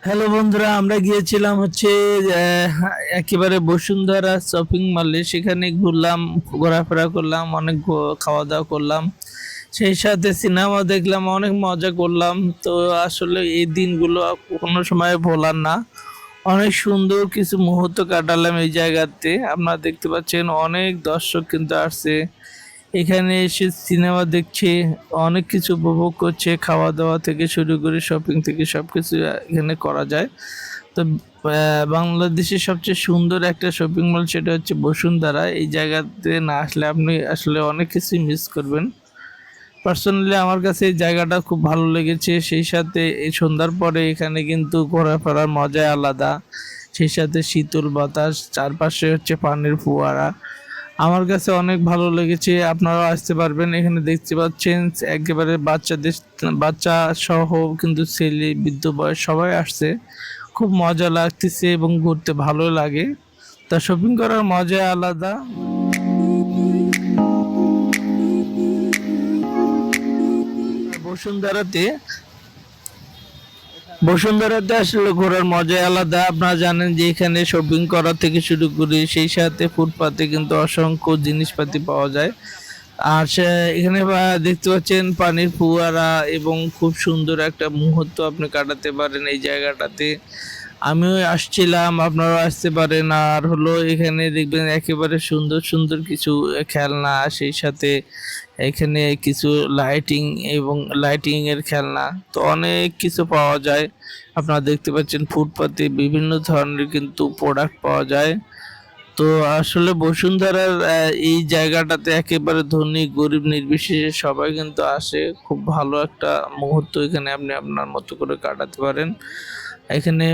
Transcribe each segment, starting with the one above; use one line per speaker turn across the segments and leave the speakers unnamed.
Hello বন্ধুরা, আমরা গিয়েছিলাম হচ্ছে একেবারে বসুন্ধরা শপিং মলে। সেখানে ঘুরলাম, ঘোরাফেরা করলাম, অনেক খাওয়া দাওয়া করলাম, সেই সাথে সিনেমা দেখলাম, অনেক মজা করলাম। তো আসলে এই দিনগুলো কোনো সময় ভোলার না। অনেক সুন্দর কিছু মুহূর্ত কাটালাম এই জায়গাতে। আপনারা দেখতে পাচ্ছেন অনেক দর্শক কিন্তু আসছে এখানে এসে সিনেমা দেখছে, অনেক কিছু উপভোগ করছে, খাওয়া দাওয়া থেকে শুরু করে শপিং থেকে সবকিছু এখানে করা যায়। তো বাংলাদেশের সবচেয়ে সুন্দর একটা শপিং মল, সেটা হচ্ছে বসুন্ধরা। এই জায়গাতে না আসলে আপনি আসলে অনেক কিছুই মিস করবেন। পার্সোনালি আমার কাছে এই জায়গাটা খুব ভালো লেগেছে। সেই সাথে এই সন্ধ্যার পরে এখানে কিন্তু ঘোরাফেরার মজাই আলাদা। সেই সাথে শীতল বাতাস, চারপাশে হচ্ছে পানির ফোয়ারা। আমার কাছে অনেক ভালো লেগেছে। আপনারাও আসতে পারবেন। এখানে দেখতে পাচ্ছেন একেবারে বাচ্চা সহ কিন্তু ছেলে, বৃদ্ধ, বয়স সবাই আসছে। খুব মজা লাগতেছে এবং ঘুরতে ভালো লাগে। তা শপিং করার মজা আলাদা। বসুন্ধরাতে বসুন্ধরাতে আসলে ঘোরার মজাই আলাদা। আপনারা জানেন যে এখানে শপিং করা থেকে শুরু করে সেই সাথে ফুটপাতে কিন্তু অসংখ্য জিনিসপাতি পাওয়া যায়। আর এখানে দেখতে পাচ্ছেন পানির ফোয়ারা এবং খুব সুন্দর একটা মুহূর্ত আপনি কাটাতে পারেন এই জায়গাটাতে। আমিও আসছিলাম, আপনারাও আসতে পারেন। আর হলো এখানে দেখবেন একেবারে সুন্দর সুন্দর কিছু খেলনা, সেই সাথে এখানে কিছু লাইটিং এবং লাইটিং এর খেলনা, তো অনেক কিছু পাওয়া যায়। আপনারা দেখতে পাচ্ছেন ফুটপাতে বিভিন্ন ধরনের কিন্তু প্রোডাক্ট পাওয়া যায়। তো আসলে বসুন্ধরার এই জায়গাটাতে একেবারে ধনী গরিব নির্বিশেষে সবাই কিন্তু আসে। খুব ভালো একটা মুহূর্ত এখানে আপনি আপনার মতো করে কাটাতে পারেন। এখানে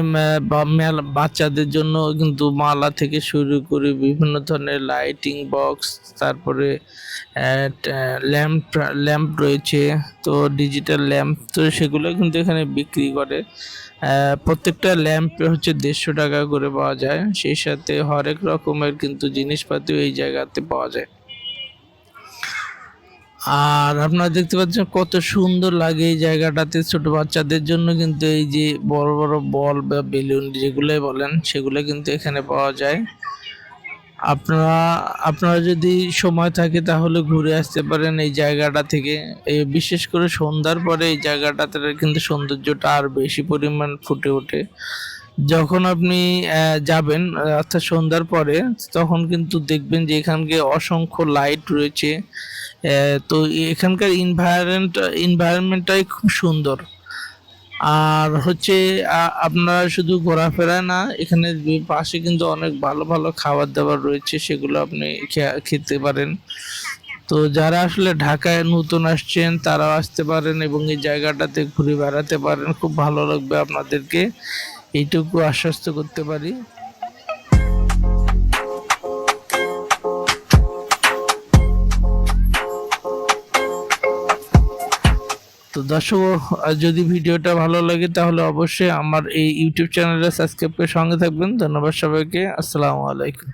বাচ্চাদের জন্য কিন্তু মালা থেকে শুরু করে বিভিন্ন ধরনের লাইটিং বক্স, তারপরে ল্যাম্প ল্যাম্প রয়েছে। তো ডিজিটাল ল্যাম্প, তো সেগুলো কিন্তু এখানে বিক্রি করে। প্রত্যেকটা ল্যাম্প হচ্ছে 150 টাকা করে পাওয়া যায়। সেই সাথে হরেক রকমের কিন্তু জিনিসপাতিও এই জায়গাতে পাওয়া যায়। আর আপনারা দেখতে পাচ্ছেন কত সুন্দর লাগে এই জায়গাটাতে। ছোট বাচ্চাদের জন্য কিন্তু এই যে বড় বড় বল বা বেলুন যেগুলোই বলেন, সেগুলো কিন্তু এখানে পাওয়া যায়। আপনারা আপনারা যদি সময় থাকে তাহলে ঘুরে আসতে পারেন এই জায়গাটা থেকে। এই বিশেষ করে সন্ধ্যার পরে এই জায়গাটাতে কিন্তু সৌন্দর্যটা আর বেশি পরিমাণ ফুটে ওঠে। যখন আপনি যাবেন, অর্থাৎ সন্ধ্যার পরে, তখন কিন্তু দেখবেন যে এখানকে অসংখ্য লাইট রয়েছে। তো এখানকার এনভায়রনমেন্টটাই খুব সুন্দর। আর হচ্ছে আপনারা শুধু ঘোরাফেরা না, এখানে পাশে কিন্তু অনেক ভালো ভালো খাবার দাবার রয়েছে, সেগুলো আপনি খেতে পারেন। তো যারা আসলে ঢাকায় নতুন আসছেন তারাও আসতে পারেন এবং এই জায়গাটাতে ঘুরে বেড়াতে পারেন। খুব ভালো লাগবে আপনাদেরকে, এইটুকু আশ্বস্ত করতে পারি। তো দর্শক, যদি ভিডিওটা ভালো লাগে তাহলে অবশ্যই আমার এই ইউটিউব চ্যানেলটা সাবস্ক্রাইব করে সঙ্গে থাকবেন। ধন্যবাদ সবাইকে। আসসালামু আলাইকুম।